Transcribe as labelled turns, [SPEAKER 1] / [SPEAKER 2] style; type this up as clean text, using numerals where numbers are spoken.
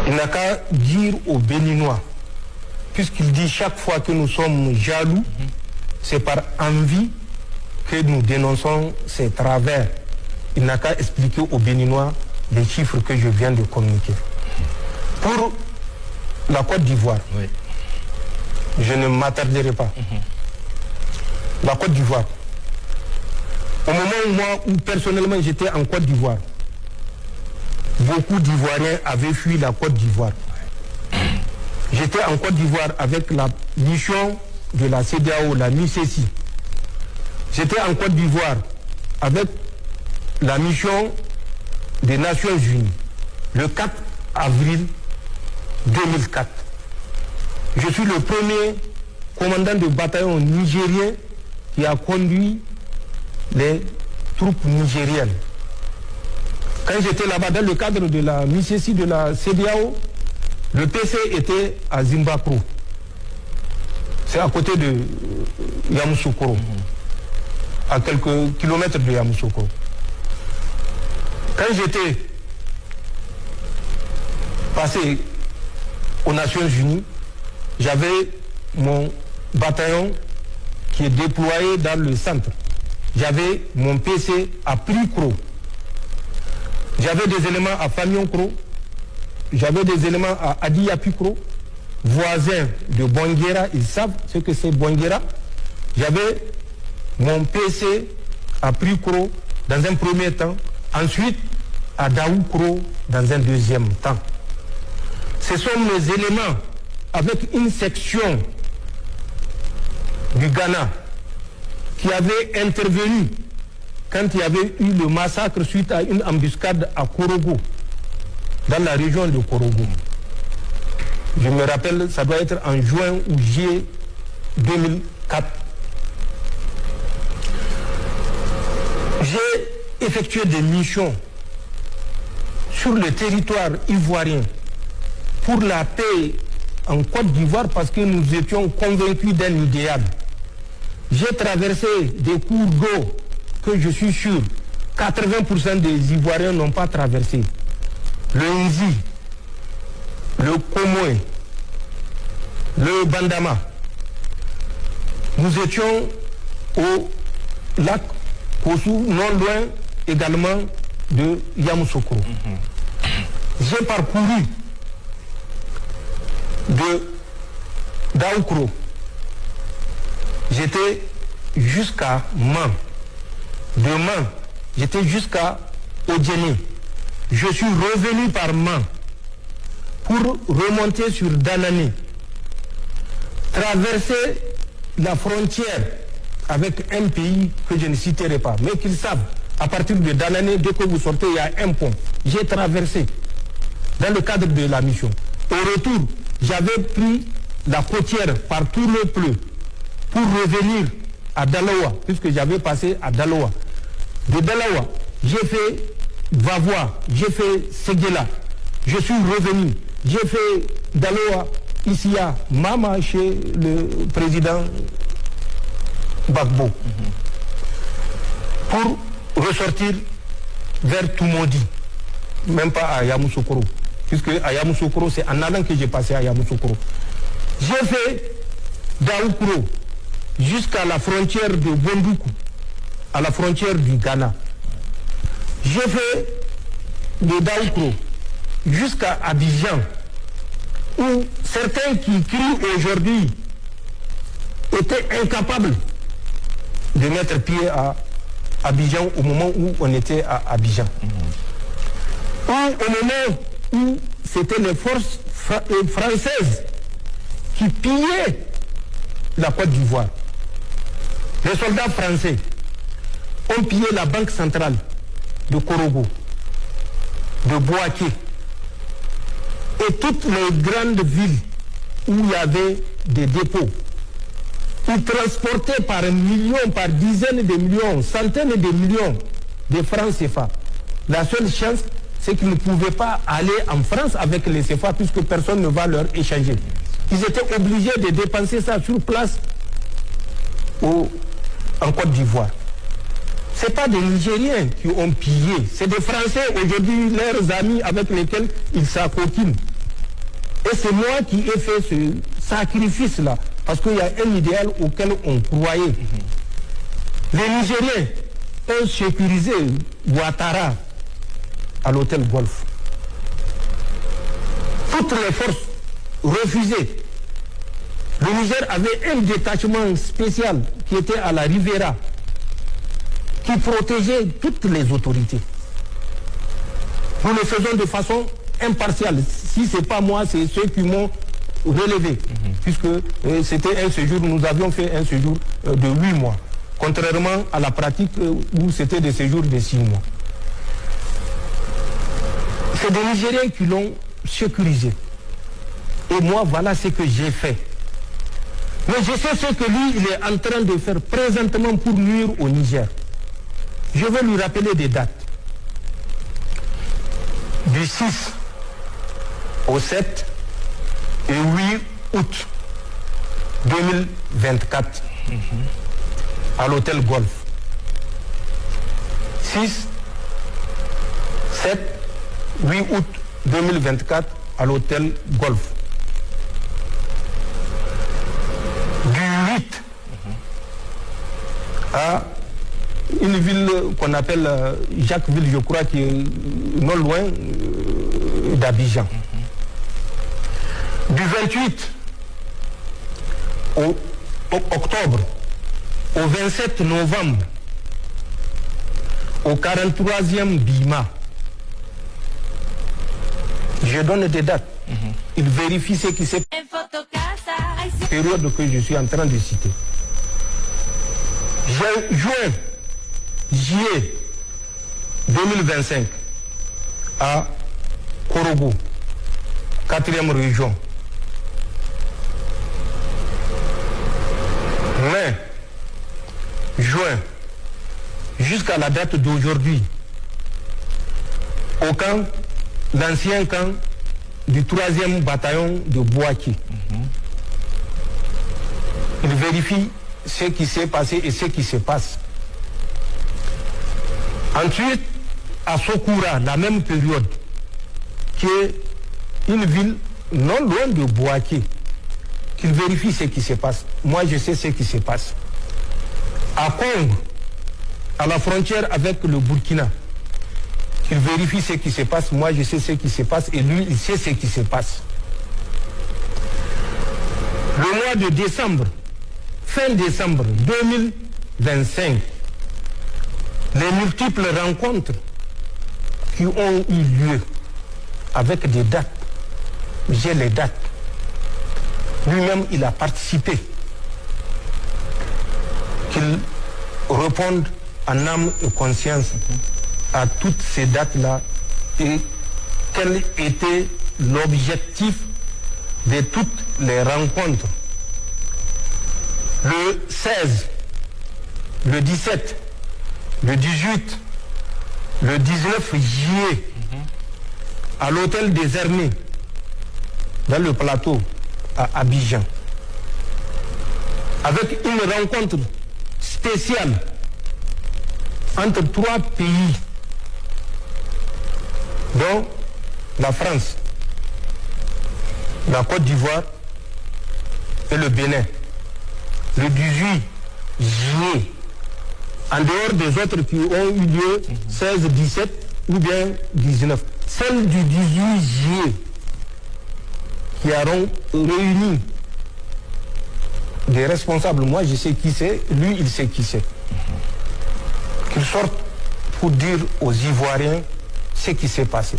[SPEAKER 1] Il n'a qu'à dire aux Béninois, puisqu'il dit chaque fois que nous sommes jaloux, c'est par envie que nous dénonçons ces travers. Il n'a qu'à expliquer aux Béninois les chiffres que je viens de communiquer. Pour la Côte d'Ivoire, oui, je ne m'attarderai pas. La Côte d'Ivoire, au moment où personnellement j'étais en Côte d'Ivoire, beaucoup d'Ivoiriens avaient fui la Côte d'Ivoire. J'étais en Côte d'Ivoire avec la mission de la CEDEAO, la MICESI. J'étais en Côte d'Ivoire avec la mission des Nations Unies le 4 avril 2004. Je suis le premier commandant de bataillon nigérien qui a conduit les troupes nigériennes. Quand j'étais là-bas dans le cadre de la MICESI de la CEDEAO, le PC était à Zimbabwe. C'est à côté de Yamoussoukro, à quelques kilomètres de Yamoussoukro. Quand j'étais passé aux Nations Unies, j'avais mon bataillon qui est déployé dans le centre. J'avais mon PC à Pricro. J'avais des éléments à Fagnon-Kro. J'avais des éléments à Adiyapikro, voisins de Bonguera. Ils savent ce que c'est Bonguera. J'avais mon PC à Pricro dans un premier temps. Ensuite, à Daoukro dans un deuxième temps. Ce sont mes éléments avec une section du Ghana qui avait intervenu quand il y avait eu le massacre suite à une embuscade à Korogo, dans la région de Korogo. Je me rappelle, ça doit être en juin ou juillet 2004. J'ai effectué des missions sur le territoire ivoirien pour la paix en Côte d'Ivoire parce que nous étions convaincus d'un idéal. J'ai traversé des cours d'eau que je suis sûr 80% des Ivoiriens n'ont pas traversé. Le Nzi, le Komoé, le Bandama. Nous étions au lac Kossou, non loin également de Yamoussoukro. J'ai parcouru de Daoukro. J'étais jusqu'à Man. De Man, j'étais jusqu'à Odjene. Je suis revenu par Man pour remonter sur Danane, traverser la frontière avec un pays que je ne citerai pas, mais qu'ils savent, à partir de Danane, dès que vous sortez, il y a un pont. J'ai traversé dans le cadre de la mission. Au retour, j'avais pris la côtière par tout le pleu pour revenir à Dalawa, puisque j'avais passé à Dalawa. De Dalawa, j'ai fait Vavois, j'ai fait Séguéla. Je suis revenu. J'ai fait Dalawa, ici à Mama, chez le président Gbagbo. Pour ressortir vers Toumoudi, même pas à Yamoussoukro, puisque à Yamoussoukro, c'est en allant que j'ai passé à Yamoussoukro. J'ai fait Daoukro jusqu'à la frontière de Bondoukou, à la frontière du Ghana. J'ai fait de Daoukro jusqu'à Abidjan, où certains qui crient aujourd'hui étaient incapables de mettre pied à Abidjan au moment où on était à Abidjan. Ou au moment où c'était les forces françaises qui pillaient la Côte d'Ivoire. Les soldats français ont pillé la banque centrale de Korogo, de Bouaké, et toutes les grandes villes où il y avait des dépôts. Ils transportaient par millions, par dizaines de millions, centaines de millions de francs CFA. La seule chance, c'est qu'ils ne pouvaient pas aller en France avec les CFA puisque personne ne va leur échanger. Ils étaient obligés de dépenser ça sur place en Côte d'Ivoire. Ce n'est pas des Nigériens qui ont pillé, c'est des Français aujourd'hui, leurs amis avec lesquels ils s'accoquinent. Et c'est moi qui ai fait ce sacrifice-là, parce qu'il y a un idéal auquel on croyait. Les Nigériens ont sécurisé Ouattara à l'hôtel Golf. Toutes les forces refusaient. Le Niger avait un détachement spécial qui était à la Rivera, qui protégeait toutes les autorités. Nous le faisons de façon impartiale. Si ce n'est pas moi, c'est ceux qui m'ont relevé. Puisque c'était un séjour, nous avions fait un séjour de 8 mois. Contrairement à la pratique où c'était des séjours de 6 mois. C'est des Nigériens qui l'ont sécurisé. Et moi, voilà ce que j'ai fait. Mais je sais ce que lui, il est en train de faire présentement pour nuire au Niger. Je vais lui rappeler des dates. Du 6 au 7 et 8 août 2024 à l'hôtel Golf. 6, 7, 8 août 2024 à l'hôtel Golf. Du 8 à une ville qu'on appelle Jacquesville, je crois, qui est non loin d'Abidjan. Du 28 au octobre au 27 novembre au 43e Bima. Je donne des dates. Il vérifie ce qui s'est passé. Période que je suis en train de citer. Juillet 2025 à Korogo, 4e région. Mai, juin, jusqu'à la date d'aujourd'hui, au camp, l'ancien camp du 3e bataillon de Bouaki. Il vérifie ce qui s'est passé et ce qui se passe. Ensuite, à Sokoura, la même période, qui est une ville non loin de Bouaké, qu'il vérifie ce qui se passe. Moi, je sais ce qui se passe. À Congo, à la frontière avec le Burkina, qu'il vérifie ce qui se passe. Moi, je sais ce qui se passe et lui, il sait ce qui se passe. Le mois de décembre, fin décembre 2025, les multiples rencontres qui ont eu lieu avec des dates, j'ai les dates. Lui-même, il a participé. Qu'il réponde en âme et conscience à toutes ces dates-là et quel était l'objectif de toutes les rencontres. Le 16, le 17, le 18, le 19 juillet, à l'hôtel des Armées, dans le plateau, à Abidjan, avec une rencontre spéciale entre 3 pays, dont la France, la Côte d'Ivoire et le Bénin, le 18 juillet, en dehors des autres qui ont eu lieu 16, 17 ou bien 19. Celle du 18 juillet qui auront réuni des responsables, moi je sais qui c'est, lui il sait qui c'est. Qu'ils sortent pour dire aux Ivoiriens ce qui s'est passé.